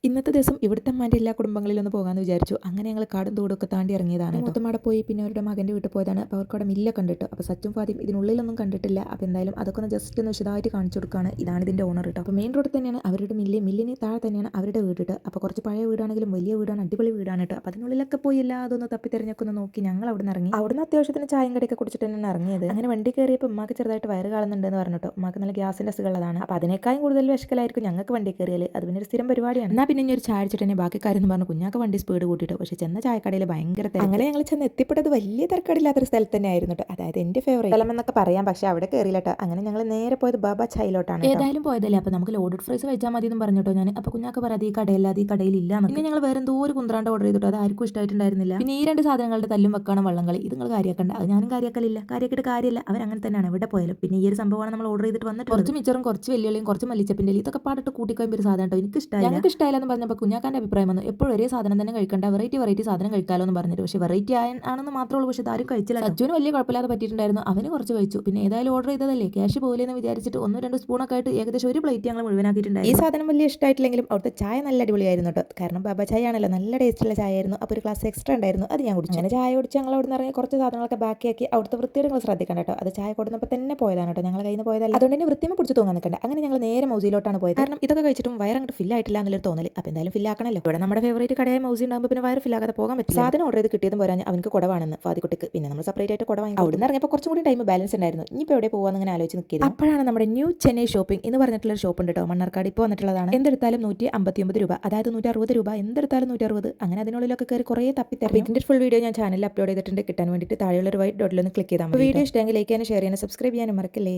ഇന്നത്തെ ദിവസം ഇവിടുത്തെ അമ്മാൻ്റെ എല്ലാ കുടുംബങ്ങളിലൊന്ന് പോകാമെന്ന് വിചാരിച്ചു. അങ്ങനെ ഞങ്ങൾ കാടും തോടൊക്കെ താണ്ടി ഇറങ്ങിയതാണ്. മൂത്തമാടെ പോയി പിന്നെ അവരുടെ മകൻ്റെ വീട്ടിൽ പോയതാണ്. അപ്പോൾ അവർക്ക് അവിടെ മില്ല കണ്ടിട്ട്. അപ്പോൾ സച്ചും ഫാദിയും ഇതിനുള്ളിലൊന്നും കണ്ടിട്ടില്ല. അപ്പോൾ എന്തായാലും അതൊക്കെ ഒന്ന് ജസ്റ്റ് ഒന്ന് വിശദമായിട്ട് കാണിച്ചു കൊടുക്കുകയാണ്. ഇതാണ് ഇതിൻ്റെ ഓണർ കേട്ടോ. അപ്പോൾ മെയിൻ റോഡിൽ തന്നെയാണ് അവരുടെ മില്ലിന് താഴെ തന്നെയാണ് അവരുടെ വീട് കേട്ടോ. അപ്പോൾ കുറച്ച് പഴയ വീടാണെങ്കിലും വലിയ വീടാണ്, അടിപൊളി വീടാണ് കേട്ടോ. അപ്പോൾ അതിനുള്ളിലൊക്കെ പോയി എല്ലാ അതൊന്ന് തപ്പി തിരഞ്ഞൊക്കെ ഒന്ന് നോക്കി ഞങ്ങൾ അവിടെ നിന്ന് ഇറങ്ങി. അവിടുന്ന് അത്യാവശ്യത്തിന് ചായം കടിയൊക്കെ കുടിച്ചിട്ട് തന്നെയാണ് ഇറങ്ങിയത്. അങ്ങനെ വണ്ടി കയറിയപ്പോൾ ഉമ്മാക്ക് ചെറുതായിട്ട് വയറ് കാണുന്നുണ്ടെന്ന് പറഞ്ഞിട്ടോ. ഉമ്മാക്ക് നല്ല ഗ്യാസിൻ്റെ അസുഖമുള്ളതാണ്. അപ്പോൾ അതിനേക്കാളും കൂടുതൽ വിശക്കലായിരിക്കും ഞങ്ങൾക്ക് വണ്ടി കയറിയാൽ. അത് പിന്നെ ഒരു സ്ഥിരം പരിപാടിയാണ്. എന്നാൽ പിന്നെ ഒരു ചായ അടിച്ചിട്ട് തന്നെ ബാക്കി കാര്യം പറഞ്ഞു കുഞ്ഞാക്ക് വണ്ടി സ്പീഡ് കൂട്ടിയിട്ട്. പക്ഷേ ചെന്ന ചായക്കടയിൽ ഭയങ്കര തിരക്ക്. അങ്ങനെ ഞങ്ങൾ ചെന്ന് എത്തിപ്പെട്ടത് വലിയ തിരക്കടില്ലാത്തൊരു സ്ഥലത്ത് തന്നെ ആയിരുന്നു കേട്ടോ. അതായത് എൻ്റെ ഫേവറേറ്റ് സ്ഥലം എന്നൊക്കെ പറയാം. പക്ഷേ അവിടെ കയറിയില്ല കേട്ടോ. അങ്ങനെ ഞങ്ങൾ നേരെ പോയത് ബാബ ചായയിലോട്ടാണ്. ഏതായാലും പോയതല്ലേ, അപ്പോൾ നമുക്ക് ലോഡഡ് ഫ്രൈസ് കഴിച്ചാൽ മതി എന്ന് പറഞ്ഞിട്ടോ ഞാൻ. അപ്പോൾ കുഞ്ഞാക്ക് പറയാതെ ഈ കടയില്ലാതെ ഈ കടയിലില്ല. പിന്നെ ഞങ്ങൾ വേറെ എന്തോ ഒരു കുന്ത്രാണ്ട് ഓർഡർ ചെയ്തിട്ടോ. അത് ആർക്കും ഇഷ്ടമായിട്ടുണ്ടായിരുന്നില്ല. പിന്നെ ഈ രണ്ട് സാധനങ്ങളുടെ തല്ലും വെക്കാണ് വള്ളംകളി. ഇത് നിങ്ങൾ കാര്യമാക്കണ്ട. അത് ഞാനും കാര്യമാക്കലില്ല, കാര്യമാക്കിയിട്ട് കാര്യമില്ല. അവരങ്ങനെ തന്നെയാണ് എവിടെ പോയാലും. പിന്നെ ഈ ഒരു സംഭവമാണ് നമ്മൾ ഓർഡർ ചെയ്തിട്ട് വന്നിട്ട് കുറച്ച് മിച്ചറും കുറച്ച് വെല്ലുവിളിയും കുറച്ച് മല്ലിച്ചപ്പിൻ്റെ ഇതൊക്കെ പാടിട്ട് കൂട്ടിക്കോയുമ്പോൾ ഒരു സാധനം കേട്ടോ. എനിക്ക് ഇഷ്ടമായി. ഞങ്ങൾക്ക് ഇഷ്ടമായില്ല എന്ന് പറഞ്ഞപ്പോൾ കുഞ്ഞാക്കാൻ്റെ അഭിപ്രായം വന്നു എപ്പോഴും ഒരേ സാധനം തന്നെ കഴിക്കണ്ട, വെറൈറ്റി സാധനം കഴിക്കാമല്ലോ എന്ന് പറഞ്ഞിട്ട്. പക്ഷേ വെറൈറ്റി ആണെന്ന് മാത്രമേ ഉള്ളൂ. പക്ഷേ ആരും കഴിച്ചില്ല. സച്ചുവിന് വലിയ കുഴപ്പമില്ലാതെ പറ്റിയിട്ടുണ്ടായിരുന്നു. അവന് കുറച്ച് കഴിച്ചു. പിന്നെ ഏതായാലും ഓർഡർ ചെയ്തതല്ലേ, ക്യാഷ് പോകില്ലെന്ന് വിചാരിച്ചിട്ട് 1-2 സ്പൂണൊക്കെ ആയിട്ട് ഏകദേശം ഒരു പ്ലേറ്റ് ഞങ്ങൾ മുഴുവനാക്കിയിട്ടുണ്ടായിരുന്നു. ഈ സാധനം വലിയ ഇഷ്ടമായിട്ടില്ലെങ്കിലും അവിടുത്തെ ചായ നല്ല അടിപൊളിയായിരുന്നു കേട്ടോ. കാരണം ബാബ ചായ ആണല്ലോ, നല്ല ടേസ്റ്റുള്ള ചായ ആയിരുന്നു. അപ്പോൾ ഒരു ഗ്ലാസ് എക്സ്ട്രാ ഉണ്ടായിരുന്നു, അത് ഞാൻ കുടിച്ചു. അങ്ങനെ ചായ കുടിച്ച് ഞങ്ങൾ അവിടെ നിന്ന് ഇറങ്ങി കുറച്ച് സാധനങ്ങളൊക്കെ ബാക്കിയാക്കി. അവിടുത്തെ വൃത്തിയോട് നിങ്ങൾ ശ്രദ്ധിക്കണം കേട്ടോ. അത് ചായ കൊടുന്നപ്പോൾ തന്നെ പോയതാണ് കേട്ടോ. ഞങ്ങൾ കയ്യിൽ നിന്ന് പോയതല്ല. അതുകൊണ്ട് തന്നെ വൃത്തിമ പിടിച്ച് തോന്നാൻ നിൽക്കണ്ട. അങ്ങനെ ഞങ്ങൾ നേരെ മൗസിയിലോട്ടാണ് പോയത്. കാരണം ഇതൊക്കെ കഴിച്ചിട്ടും വയറങ്ങോട്ട് ഫില്ലായിട്ടില്ല എന്നുള്ളൊരു തോന്നൽ. അപ്പോൾ എന്തായാലും ഫില്ലാക്കണല്ലോ. ഇവിടെ നമ്മുടെ ഫേവറേറ്റ് കടയായ മൗസി ഉണ്ടാകുമ്പോൾ പിന്നെ വയർ ഫില്ലാകാതെ പോകാൻ പറ്റില്ല. സാധനം ഓർഡർ ചെയ്ത് കിട്ടിയതും പോരാൻ അവർക്ക് കുടവാണെന്ന് ഫാദിക്കുട്ടിക്ക്. പിന്നെ നമ്മൾ സെപ്പറേറ്റ് ആയിട്ട് കുട വാങ്ങി. അവിടെ നിന്ന് ഇറങ്ങിയപ്പോൾ കുറച്ചും കൂടി ടൈം ബാലൻസ് ഉണ്ടായിരുന്നു. ഇനിയിപ്പോൾ എവിടെ പോകാമെന്ന് അങ്ങനെ ആലോചിച്ച് നിൽക്കിയത്. അപ്പോഴാണ് നമ്മുടെ ന്യൂ ചെന്നൈ ഷോപ്പിംഗ് എന്ന് പറഞ്ഞിട്ടുള്ള ഷോപ്പ് ഉണ്ട് കേട്ടോ. മണ്ണാർക്കാട് ഇപ്പോൾ വന്നിട്ടുള്ളതാണ്. എന്തെടുത്താലും 159 രൂപ, അതായത് 160 രൂപ. എന്തെടുത്താലും 160. അങ്ങനെ അതിനുള്ളിലൊക്കെ കയറി കുറേ തപ്പി തരും. ഇതിന്റെ ഫുൾ വീഡിയോ ഞാൻ ചാനലിൽ അപ്ലോഡ് ചെയ്തിട്ടുണ്ട്. കിട്ടാൻ വേണ്ടിയിട്ട് താഴെയുള്ള ഒരു വൈറ്റ് ഡോട്ടിലൊന്ന് ക്ലിക്ക് ചെയ്താൽ മതി. വീഡിയോ ഇഷ്ടമെങ്കിൽ ലൈക്ക് ചെയ്യാനും ഷെയർ ചെയ്യാനും സബ്സ്ക്രൈബ് ചെയ്യാനും മറക്കല്ലേ.